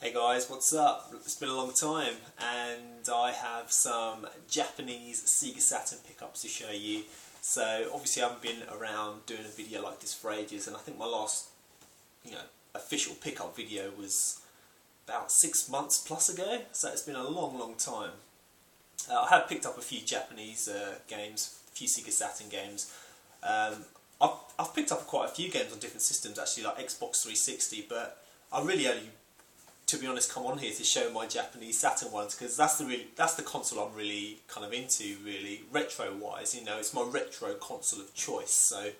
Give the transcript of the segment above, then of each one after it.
Hey guys, what's up? It's been a long time and I have some Japanese Sega Saturn pickups to show you. So obviously I haven't been around doing a video like this for ages, and I think my last official pickup video was about 6 months plus ago, so it's been a long time. I have picked up a few Japanese games, a few Sega Saturn games. I've picked up quite a few games on different systems actually, like Xbox 360, but I really only, to be honest, come on here to show my Japanese Saturn ones because that's the console I'm really kind of into, really retro wise. You know, it's my retro console of choice. So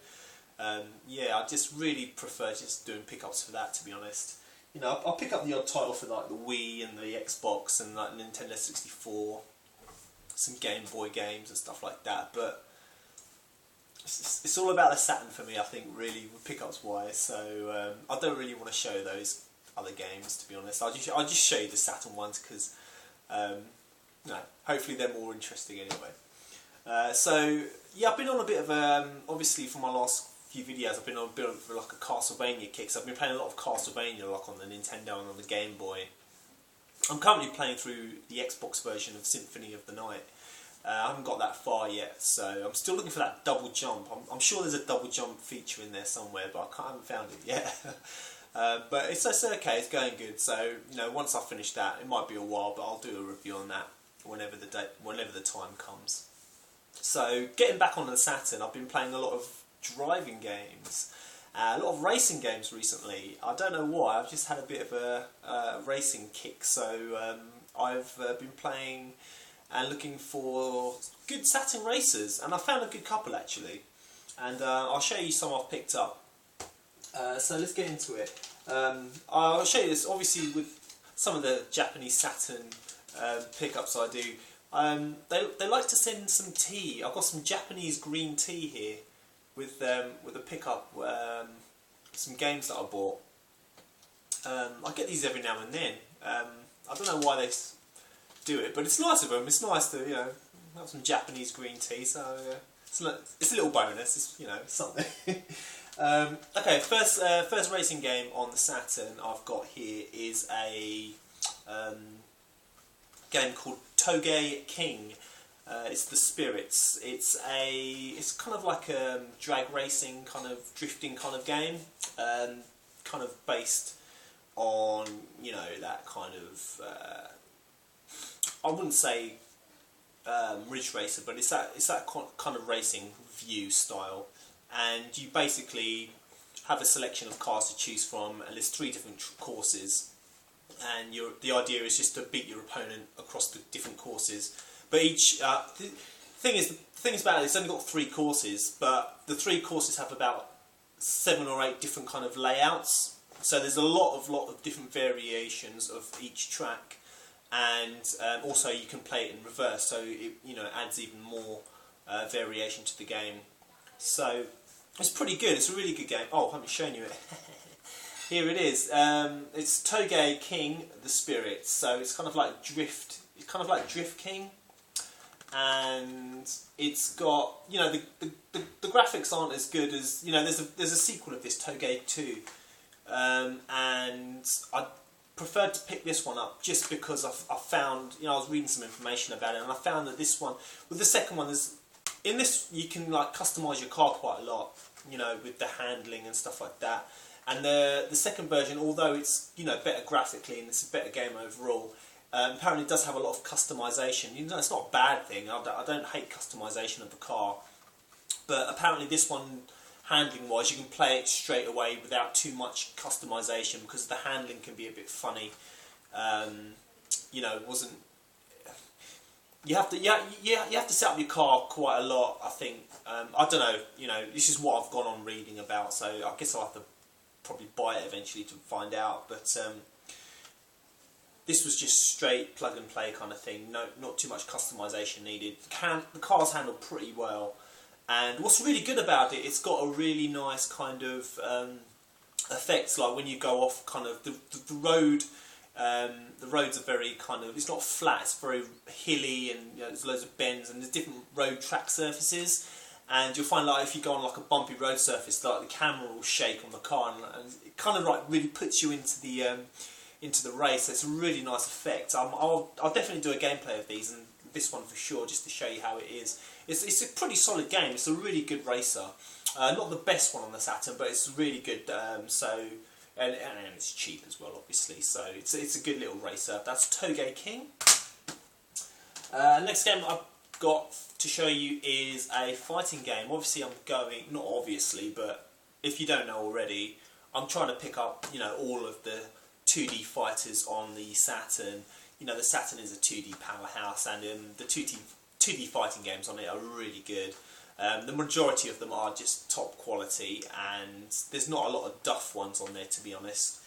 yeah, I just really prefer just doing pickups for that, to be honest. You know, I'll pick up the odd title for like the Wii and the Xbox and like Nintendo 64, some Game Boy games and stuff like that. But it's all about the Saturn for me, I think, really, pickups wise. So I don't really want to show those other games, to be honest. I'll just show you the Saturn ones because hopefully they're more interesting anyway. So yeah, I've been on a bit of obviously for my last few videos I've been on a bit of like a Castlevania kick. So I've been playing a lot of Castlevania like on the Nintendo and on the Game Boy. I'm currently playing through the Xbox version of Symphony of the Night. I haven't got that far yet, so I'm still looking for that double jump. I'm sure there's a double jump feature in there somewhere, but I haven't found it yet. But it's okay, it's going good. So once I finish that, it might be a while, but I'll do a review on that whenever the time comes. So getting back on the Saturn, I've been playing a lot of driving games, a lot of racing games recently. I don't know why, I've just had a bit of a racing kick. So I've been playing and looking for good Saturn racers, and I found a good couple actually, and I'll show you some I've picked up. So let's get into it. I'll show you this, obviously with some of the Japanese Saturn pickups I do. They like to send some tea. I've got some Japanese green tea here with a pickup, some games that I bought. I get these every now and then. I don't know why they do it, but it's nice of them. It's nice to have some Japanese green tea. So it's a little bonus. It's something. Okay, first racing game on the Saturn I've got here is a game called Toge King. It's the Spirits. It's kind of like a drag racing kind of drifting kind of game, kind of based on that kind of I wouldn't say Ridge Racer, but it's that kind of racing view style. And you basically have a selection of cars to choose from, and there's 3 different courses, and the idea is just to beat your opponent across the different courses. But each the thing is about it, it's only got 3 courses, but the 3 courses have about 7 or 8 different kind of layouts. So there's a lot of different variations of each track, and also you can play it in reverse, so it adds even more variation to the game. So it's pretty good. It's a really good game. Oh, I haven't shown you it. Here it is. It's Toge King, the Spirits. So it's kind of like Drift. It's kind of like Drift King, and it's got the graphics aren't as good as There's a sequel of this, Toge 2, and I preferred to pick this one up just because I found I was reading some information about it, and I found that this one, with the second one, in this you can like customise your car quite a lot, with the handling and stuff like that. And the second version, although it's better graphically and it's a better game overall, apparently it does have a lot of customisation. It's not a bad thing. I don't hate customisation of the car, but apparently this one, handling wise, you can play it straight away without too much customisation because the handling can be a bit funny. It wasn't. You have to set up your car quite a lot, I think. I don't know. This is what I've gone on reading about, so I guess I'll have to probably buy it eventually to find out. But this was just straight plug and play kind of thing. No, not too much customisation needed. The car's handled pretty well, and what's really good about it, it's got a really nice kind of effects, like when you go off kind of the road. The roads are very kind of, it's not flat, it's very hilly, and there's loads of bends, and there's different road track surfaces, and you'll find like if you go on like a bumpy road surface, like the camera will shake on the car, and it kind of like really puts you into the into the race. It's a really nice effect. I'll definitely do a gameplay of these, and this one for sure, just to show you how it is. It's a pretty solid game. It's a really good racer. Not the best one on the Saturn, but it's really good. And it's cheap as well, obviously. So it's a good little racer. That's Toge King. Next game I've got to show you is a fighting game. Obviously, not obviously, but if you don't know already, I'm trying to pick up, all of the 2D fighters on the Saturn. The Saturn is a 2D powerhouse, and the 2D fighting games on it are really good. The majority of them are just top quality, and there's not a lot of duff ones on there, to be honest.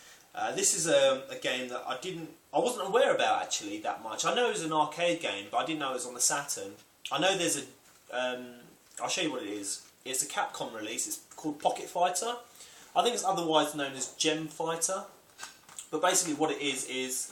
This is a game that I wasn't aware about actually that much. I know it was an arcade game, but I didn't know it was on the Saturn. I know there's I'll show you what it is. It's a Capcom release. It's called Pocket Fighter. I think it's otherwise known as Gem Fighter. But basically what it is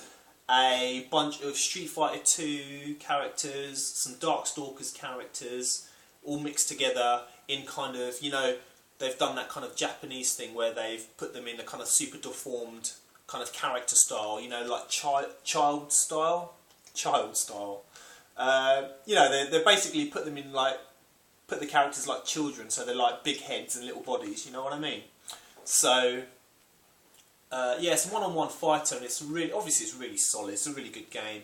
a bunch of Street Fighter 2 characters, some Darkstalkers characters, all mixed together in kind of, they've done that kind of Japanese thing where they've put them in a kind of super deformed kind of character style, like child style. They basically put them in put the characters like children, so they're like big heads and little bodies, you know what I mean? So, it's a one-on-one fighter, and it's really solid. It's a really good game,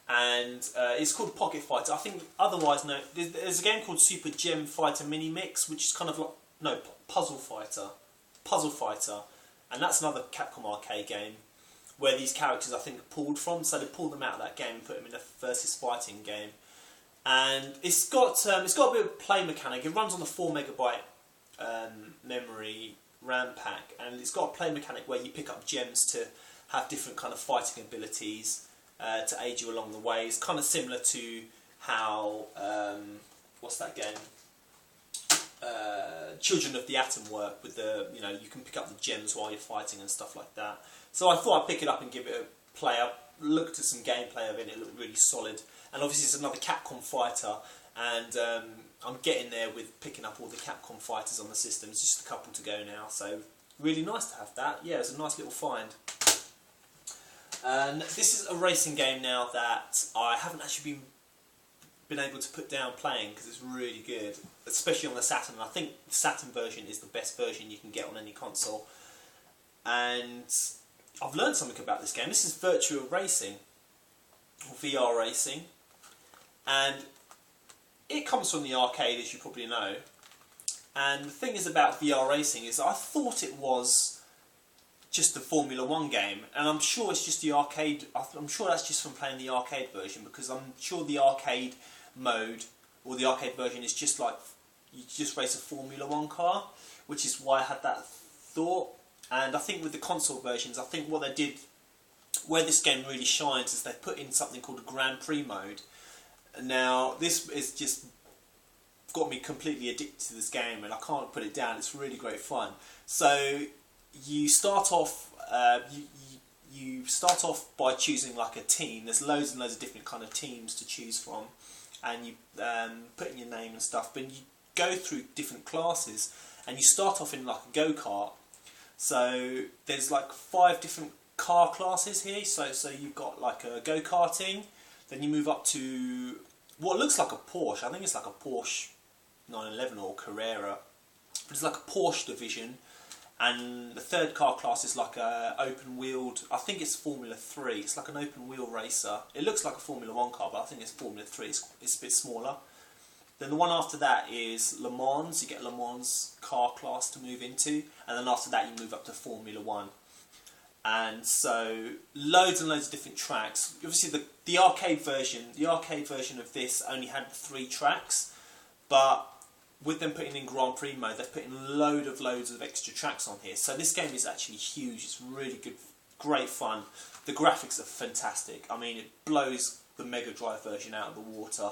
and it's called Pocket Fighter. I think otherwise no. There's a game called Super Gem Fighter Mini Mix, which is kind of like Puzzle Fighter, and that's another Capcom arcade game where these characters I think are pulled from. So they pulled them out of that game and put them in a versus fighting game, and it's got a bit of play mechanic. It runs on the 4 megabyte memory RAM pack, and it's got a play mechanic where you pick up gems to have different kind of fighting abilities to aid you along the way. It's kind of similar to how what's that game? Children of the Atom work with the you can pick up the gems while you're fighting and stuff like that. So I thought I'd pick it up and give it a play. I looked at some gameplay of it. It looked really solid, and obviously it's another Capcom fighter, and I'm getting there with picking up all the Capcom fighters on the system. It's just a couple to go now, so really nice to have that. Yeah, it's a nice little find. And this is a racing game now that I haven't actually been able to put down playing because it's really good, especially on the Saturn. I think the Saturn version is the best version you can get on any console. And I've learned something about this game. This is virtual racing, or VR racing, and it comes from the arcade, as you probably know. And the thing is about VR racing is I thought it was just the Formula 1 game, and I'm sure it's just the arcade. I'm sure that's just from playing the arcade version, because I'm sure the arcade mode or the arcade version is just like you just race a Formula 1 car, which is why I had that thought. And I think with the console versions, I think what they did, where this game really shines, is they put in something called a Grand Prix mode. Now this is just got me completely addicted to this game, and I can't put it down. It's really great fun. So you start off, you start off by choosing like a team. There's loads and loads of different kind of teams to choose from, and you put in your name and stuff. But you go through different classes, and you start off in like a go-kart. So there's like 5 different car classes here. So you've got like a go-karting, then you move up to what looks like a Porsche. I think it's like a Porsche 911 or Carrera, but it's like a Porsche division. And the 3rd car class is like a open-wheeled, I think it's Formula 3, it's like an open-wheel racer. It looks like a Formula 1 car, but I think it's Formula 3, it's a bit smaller. Then the one after that is Le Mans. You get Le Mans car class to move into, and then after that you move up to Formula 1. And so loads and loads of different tracks. Obviously the arcade version of this only had 3 tracks, but with them putting in Grand Prix mode, they've put in loads of extra tracks on here. So this game is actually huge. It's really good, great fun. The graphics are fantastic. I mean, it blows the Mega Drive version out of the water.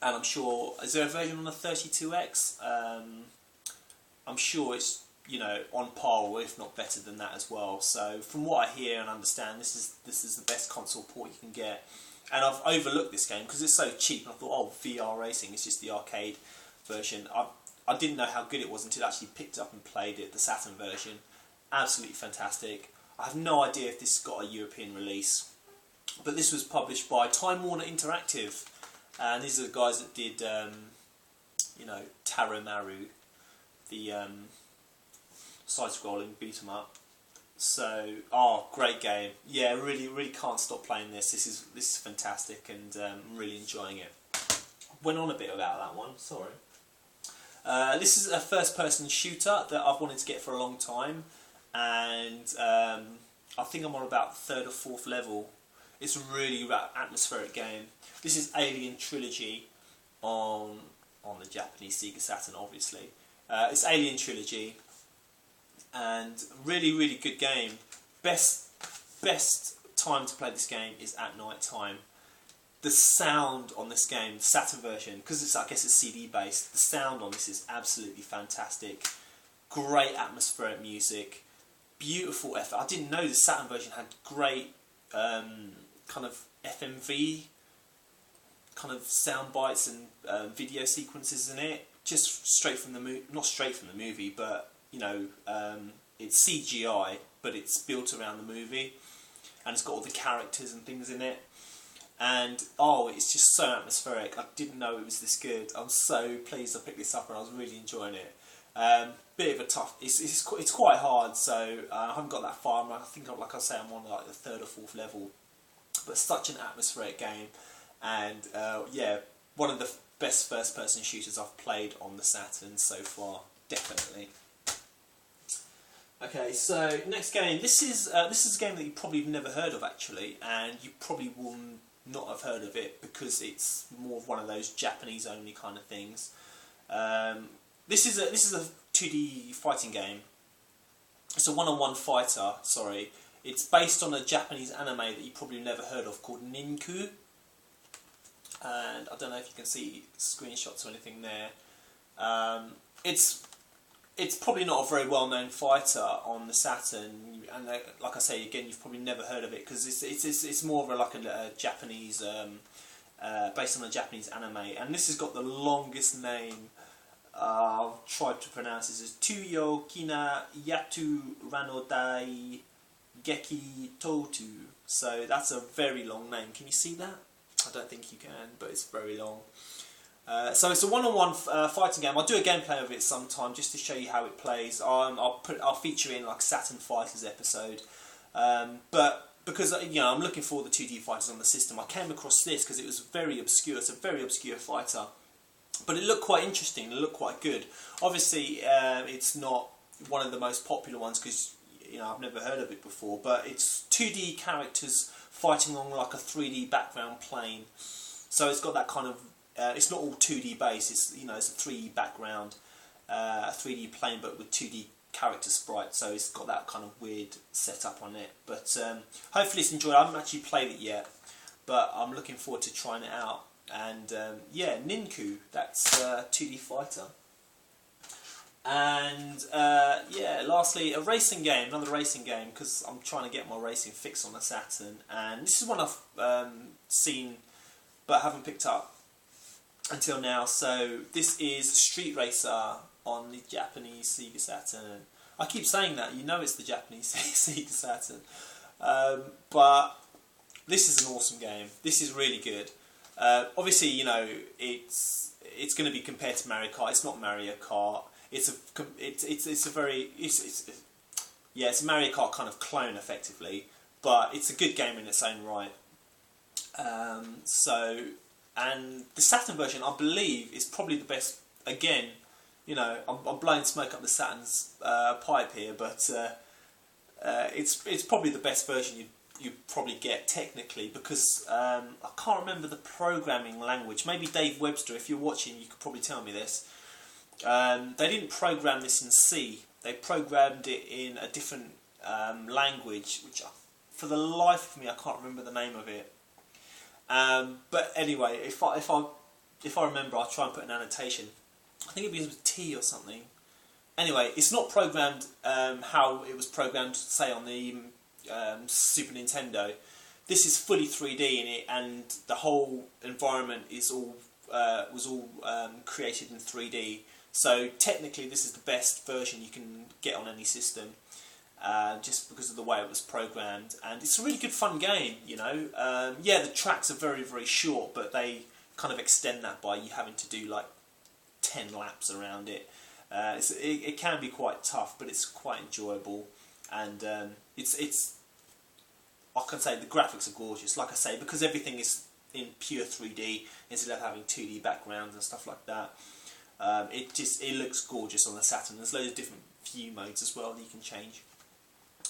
And I'm sure, is there a version on the 32X? I'm sure it's on par, or if not better than that as well. So from what I hear and understand, this is the best console port you can get. And I've overlooked this game because it's so cheap. And I thought, oh, VR racing is just the arcade version. I didn't know how good it was until I actually picked up and played it, the Saturn version. Absolutely fantastic. I have no idea if this got a European release, but this was published by Time Warner Interactive, and these are the guys that did, you know, Taramaru, the side-scrolling beat 'em up. So, great game. Yeah, really can't stop playing this. This is fantastic, and I'm really enjoying it. Went on a bit about that one. Sorry. This is a first-person shooter that I've wanted to get for a long time, and I think I'm on about the 3rd or 4th level. It's a really atmospheric game. This is Alien Trilogy on the Japanese Sega Saturn, obviously. It's Alien Trilogy, and really good game. Best time to play this game is at night time. The sound on this game, the Saturn version, because I guess it's CD based, the sound on this is absolutely fantastic. Great atmospheric music, beautiful effort. I didn't know the Saturn version had great kind of FMV kind of sound bites and video sequences in it, just straight from the movie. Not straight from the movie, but you know, it's CGI, but it's built around the movie, and it's got all the characters and things in it. And it's just so atmospheric. I didn't know it was this good. I'm so pleased I picked this up, and I was really enjoying it. Bit of a tough. It's quite hard, so I haven't got that far. I think, like I say, I'm on like the 3rd or 4th level. But such an atmospheric game, and yeah, one of the best first-person shooters I've played on the Saturn so far, definitely. Okay, so next game. This is a game that you probably have never heard of actually, and you probably will not have heard of it because it's more of one of those Japanese only kind of things. This is a 2D fighting game. It's a one-on-one fighter. Sorry, it's based on a Japanese anime that you probably never heard of called Ninku. And I don't know if you can see screenshots or anything there. It's probably not a very well-known fighter on the Saturn, and like I say again, you've probably never heard of it because it's more of a Japanese, based on a Japanese anime, and this has got the longest name. I've tried to pronounce this as Tuyo Kina Yatu Ranodai Geki Totu. So that's a very long name. Can you see that? I don't think you can, but it's very long. So it's a one-on-one fighting game. I'll do a gameplay of it sometime just to show you how it plays. I'll feature in like a Saturn Fighters episode. But because I'm looking for the 2D fighters on the system, I came across this because it was very obscure. It's a very obscure fighter, but it looked quite interesting. It looked quite good. Obviously, it's not one of the most popular ones because I've never heard of it before. But it's 2D characters fighting on like a 3D background plane. So it's got that kind of. It's not all 2D based. It's it's a 3D background, a 3D plane, but with 2D character sprites. So it's got that kind of weird setup on it. But hopefully it's enjoyable. I haven't actually played it yet, but I'm looking forward to trying it out. And yeah, Ninku. That's 2D fighter. And yeah, lastly, a racing game, another racing game, because I'm trying to get my racing fix on a Saturn. And this is one I've seen, but haven't picked up until now. So this is Street Racer on the Japanese Sega Saturn. I keep saying that, it's the Japanese Sega Saturn. But this is an awesome game. This is really good. Obviously, it's going to be compared to Mario Kart. It's not Mario Kart. It's a Mario Kart kind of clone, effectively. But it's a good game in its own right. And the Saturn version, I believe, is probably the best. Again, I'm blowing smoke up the Saturn's pipe here, but it's probably the best version you probably get technically, because I can't remember the programming language. Maybe Dave Webster, if you're watching, you could probably tell me this. They didn't program this in C. They programmed it in a different language, which for the life of me I can't remember the name of it. But anyway, if I remember, I'll try and put an annotation. I think it begins with T or something. Anyway, it's not programmed how it was programmed, say, on the Super Nintendo. This is fully 3D in it, and the whole environment was all created in 3D. So technically, this is the best version you can get on any system. just because of the way it was programmed. And it's a really good fun game, you know. Yeah, the tracks are very, very short, but they kind of extend that by you having to do like 10 laps around it. It can be quite tough, but it's quite enjoyable, and it's I can say the graphics are gorgeous. Like I say, because everything is in pure 3D instead of having 2D backgrounds and stuff like that. It looks gorgeous on the Saturn. There's loads of different view modes as well that you can change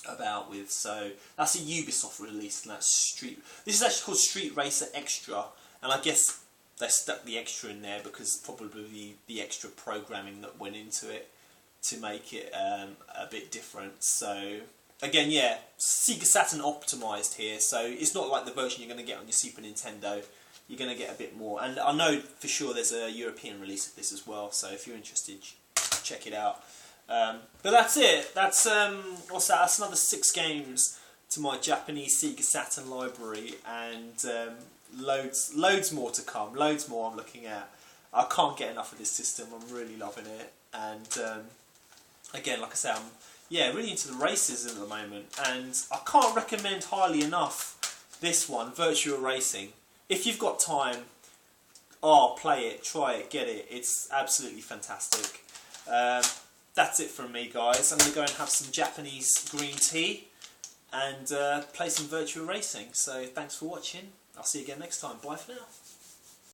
about with. So that's a Ubisoft release, and that's This is actually called Street Racer Extra, and I guess they stuck the extra in there because probably the extra programming that went into it to make it a bit different. So again, yeah, Sega Saturn optimised here, so it's not like the version you're going to get on your Super Nintendo. You're going to get a bit more, and I know for sure there's a European release of this as well, so if you're interested, check it out. But that's it. That's what's that? That's another 6 games to my Japanese Sega Saturn library, and loads more to come. Loads more I'm looking at. I can't get enough of this system. I'm really loving it, and again, like I say, I'm really into the races at the moment, and I can't recommend highly enough this one, Virtua Racing. If you've got time, play it, try it, get it. It's absolutely fantastic. That's it from me, guys. I'm going to go and have some Japanese green tea and play some Virtua Racing. So thanks for watching. I'll see you again next time. Bye for now.